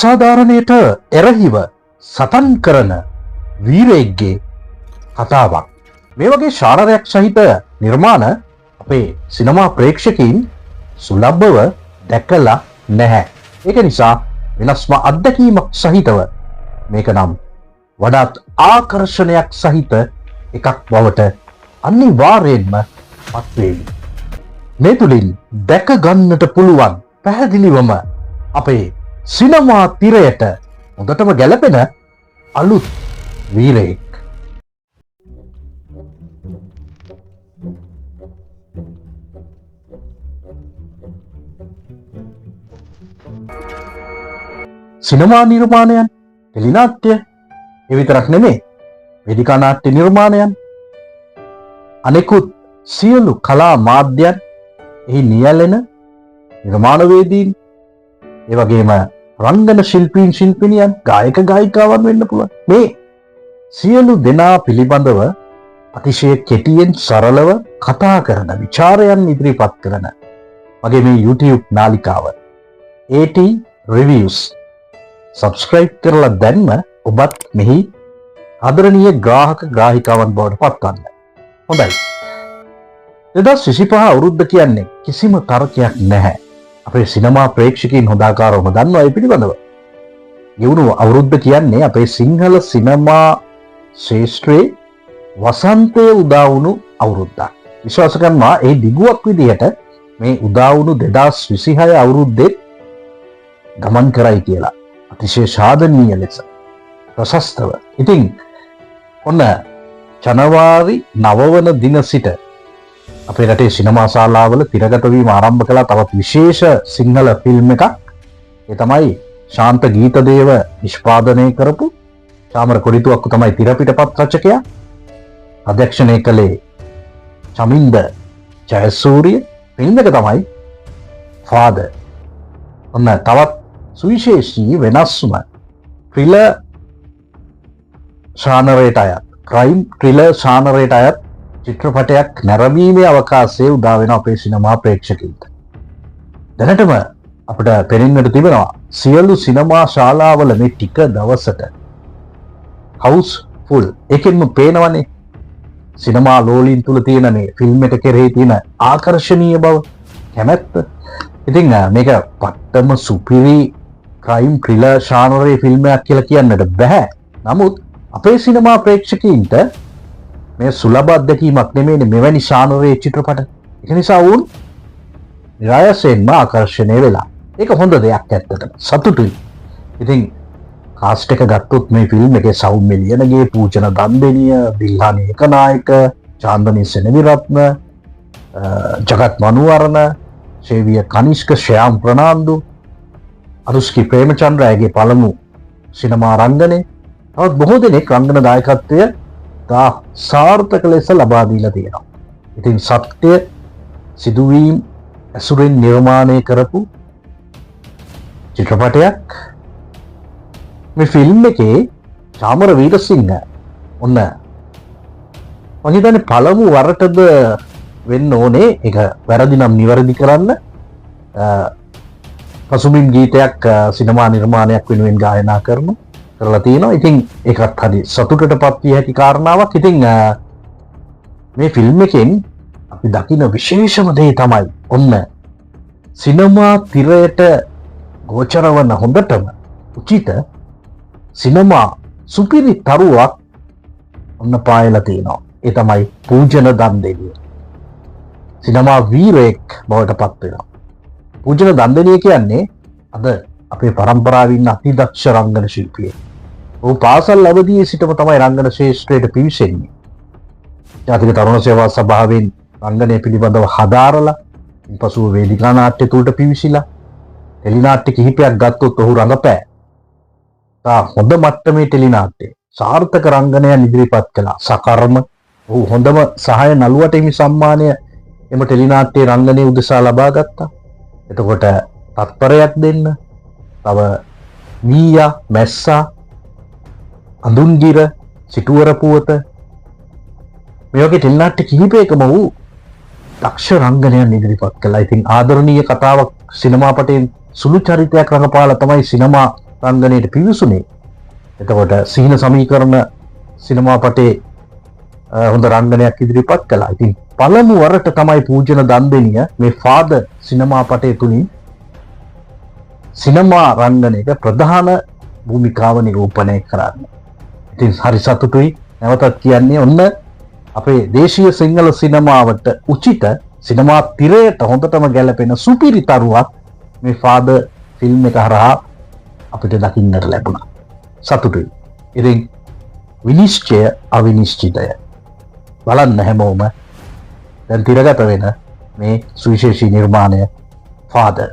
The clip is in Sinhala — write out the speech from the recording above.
අසාධාරණයට එරහිව සටන් කරන වීරයෙක්ගේ කතාවක්. මේ වගේ ශාරරයක් සහිත නිර්මාණ අපේ සිනමා ප්‍රේක්ෂකයින් සුලභව දැකලා නැහැ. ඒක නිසා වෙනස්ම අත්දැකීමක් සහිතව මේක නම් වඩාත් ආකර්ෂණයක් සහිත එකක් බවට අනිවාර්යෙන්ම පත්වේවි. මේ තුලින් දැක ගන්නට පුළුවන් පැහැදිලිවම අපේ සිනමා තිරයට හොඳටම ගැලපෙන අලුත් වීරයෙක්. සිනමා නිර්මාණයන්, ටෙලිනාට්‍ය, ඒ විතරක් නෙමේ වේදිකා නාට්‍ය නිර්මාණයන්, අනෙකුත් සියලු කලා මාධ්‍යයන්, එහි නියැලෙන නිර්මාණවේදීන්, ඒ වගේම රංගන ශිල්පීන් ශිල්පිනියන්, ගායක ගායිකාවන් වෙන්න පුළුවන්. මේ සියලු දෙනා පිළිබඳව අතිශය කෙටියෙන් සරලව කතා කරන, විචාරයන් ඉදිරිපත් කරන මගේ මේ YouTube නාලිකාව AT Reviews subscribe කරලා දැන්ම ඔබත් මෙහි ආදරණීය ග්‍රාහක ග්‍රාහිකාවන් බවට පත්වන්න. හොඳයි. 2025 අවුරුද්ද කියන්නේ කිසිම තර්කයක් නැහැ. අපේ සිනමා ප්‍රේක්ෂකයන් හොඳාකාරවම දන්නවා ඒ පිළිබඳව. ගෙවුණු අවුරුද්ද කියන්නේ අපේ සිංහල සිනමා ශාස්ත්‍රයේ වසන්තයේ උදා වුණු අවුරුද්දක්. විශ්වාස කරනවා ඒ දිගුවක් විදිහට මේ උදා වුණු 2026 අවුරුද්දේ ගමන් කරයි කියලා. අතිශය ශාදනීය ලෙස ප්‍රශස්තව. ඉතින් ඔන්න ජනවාරි 9 වන දින සිට අපේ රටේ සිනමා ශාලාවල තිරගත වීම ආරම්භ කළා තවත් විශේෂ සිංහල ෆිල්ම් එකක්. ඒ තමයි ශාන්ත ගීතදේව නිෂ්පාදනය කරපු චාමර කොඩිතුවක්කු තමයි තිරපිටපත් රචකයා. අධ්‍යක්ෂණය කළේ චමින්ද ජයසූරිය. ෆිල්ම් එක තමයි ෆාදර්. ඔන්න තවත් සුවිශේෂී වෙනස්ම ත්‍රිලර් ශානරයට අයත්, ක්‍රයිම් ත්‍රිලර් ශානරයට අයත් චිත්‍රපටයක් නැරඹීමේ අවකාශයේ උදා වෙන අපේ සිනමා ප්‍රේක්ෂකයින්ට. දැනටම අපිට පෙනෙන්නට තිබෙනවා සියලු සිනමා ශාලාවල මේ ටික දවසට හවුස් ෆුල්. ඒකෙන්ම පේනවනේ සිනමා ලෝලීන් තුල තියෙන මේ ෆිල්ම් එක කෙරෙහි තියෙන ආකර්ෂණීය බව, කැමැත්ත. ඉතින් මේක පට්ටම සුපිරි ක්‍රයිම් ත්‍රිලර් ශානරයේ ෆිල්ම් එකක් කියලා කියන්නට බෑ. නමුත් අපේ සිනමා ප්‍රේක්ෂකයින්ට මේ සුලභ අත්දැකීමක් නෙමෙයි මෙවැනි ශානරයේ චිත්‍රපට. ඒක නිසා වුන් නිරායසයෙන්ම ආකර්ෂණය වෙලා. ඒක හොඳ දෙයක් ඇත්තටම. සතුටුයි. ඉතින් කාස්ට් එක ගත්තොත් මේ ෆිල්ම් එකේ සෞම්‍ය ලියනගේ, පූජන දන්දෙනිය, දිල්හානි ඒකනායක, චාන්දනී සෙනවිරත්න, ජගත් මනුවරණ, සේවිය කනිෂ්ක, ශ්‍යාම් ප්‍රනාන්දු, අනුස්කි ප්‍රේමචන්ද්‍ර ඇගේ පළමු සිනමා රංගනයේ, තවත් බොහෝ දෙනෙක් රංගන දායකත්වය සාර්ථක ලෙස ලබා දීලා තියෙනවා. ඉතින් සත්‍ය සිදුවීම් ඇසුරෙන් නිර්මාණය කරපු චිත්‍රපටයක්. මේ ෆිල්ම් එකේ චාමර වීරසිංහ ඔන්න මම හිතන්නේ පළමු වරටද වෙන්න ඕනේ. ඒක වැරදි නම් නිවැරදි කරන්න. පසුබිම් ගීතයක් සිනමා නිර්මාණයක් වෙනුවෙන් ගායනා කරලා තියෙනවා. ඉතින් ඒකත් හරි සතුටටපත් විය හැකි කාරණාවක්. ඉතින් මේ ෆිල්ම් එකෙන් අපි දකින විශේෂම දේ තමයි ඔන්න සිනමා තිරයට ගෝචර වන හොඳටම උචිත සිනමා සුපිරි තරුවක් ඔන්න පායලා තියෙනවා. ඒ තමයි පූජන දන්දෙනිය. සිනමා වීරයෙක් බවට පත් වෙනවා. පූජන දන්දෙනිය කියන්නේ අද අපේ පරම්පරාවේ ඉන්න අතිදක්ෂ රංගන ශිල්පියෙක්. ඔහු පාසල් අවදියේ සිටම තමයි රංගන ශාස්ත්‍රයට පිවිසෙන්නේ. ජාතික තරුණ සේවා සභාවෙන් රංගනය පිළිබඳව හදාරලා, ඉන්පසු වේදිකා නාට්‍ය තුලට පිවිසිලා, ටෙලි නාට්‍ය කිහිපයක් ගත්තොත් ඔහු රඟපෑ. හොඳ මට්ටමේ ටෙලි නාට්‍ය සාර්ථක රංගනයන් ඉදිරිපත් කළා. සකර්ම ඔහු හොඳම සහාය නළුවට හිමි සම්මානය එම ටෙලි නාට්‍යයේ රංගනයේ උදෙසා ලබා ගත්තා. එතකොට තත්පරයක් දෙන්න, තව මීයා, මැස්සා, අඳුන්ගිර, සිටුවර පුවත, මේ වගේ ටෙලි නාට්‍ය කිහිපයකම වූ දක්ෂ රංගනයන් ඉදිරිපත් කළා. ඉතින් ආදරණීය කතාවක් සිනමාපටයෙන් සුළු චරිතයක් රඟපාලා තමයි සිනමා රංගනයට පිවිසුනේ. එතකොට සීන සමීකරණ සිනමාපටේ හොඳ රංගනයක් ඉදිරිපත් කළා. ඉතින් පළමු වරට තමයි පූජන දන්දෙනිය මේ ෆාදර් සිනමාපටේ තුලින් සිනමා රංගනයක ප්‍රධාන භූමිකාව නිරූපණය කරන්න. ඉතින් හරි සතුටුයි. නැවතත් කියන්නේ ඔන්න අපේ දේශීය සිංහල සිනමාවට උචිත සිනමා තිරයට හොඳටම ගැලපෙන සුපිරි තරුවක් මේ ෆාදර් ෆිල්ම් එක හරහා අපිට දකින්නට ලැබුණා. සතුටුයි. ඉතින් විනිශ්චය අවිනිශ්චිතය. බලන්න හැමෝම දැන් තිරගත වෙන මේ සුවිශේෂී නිර්මාණය ෆාදර්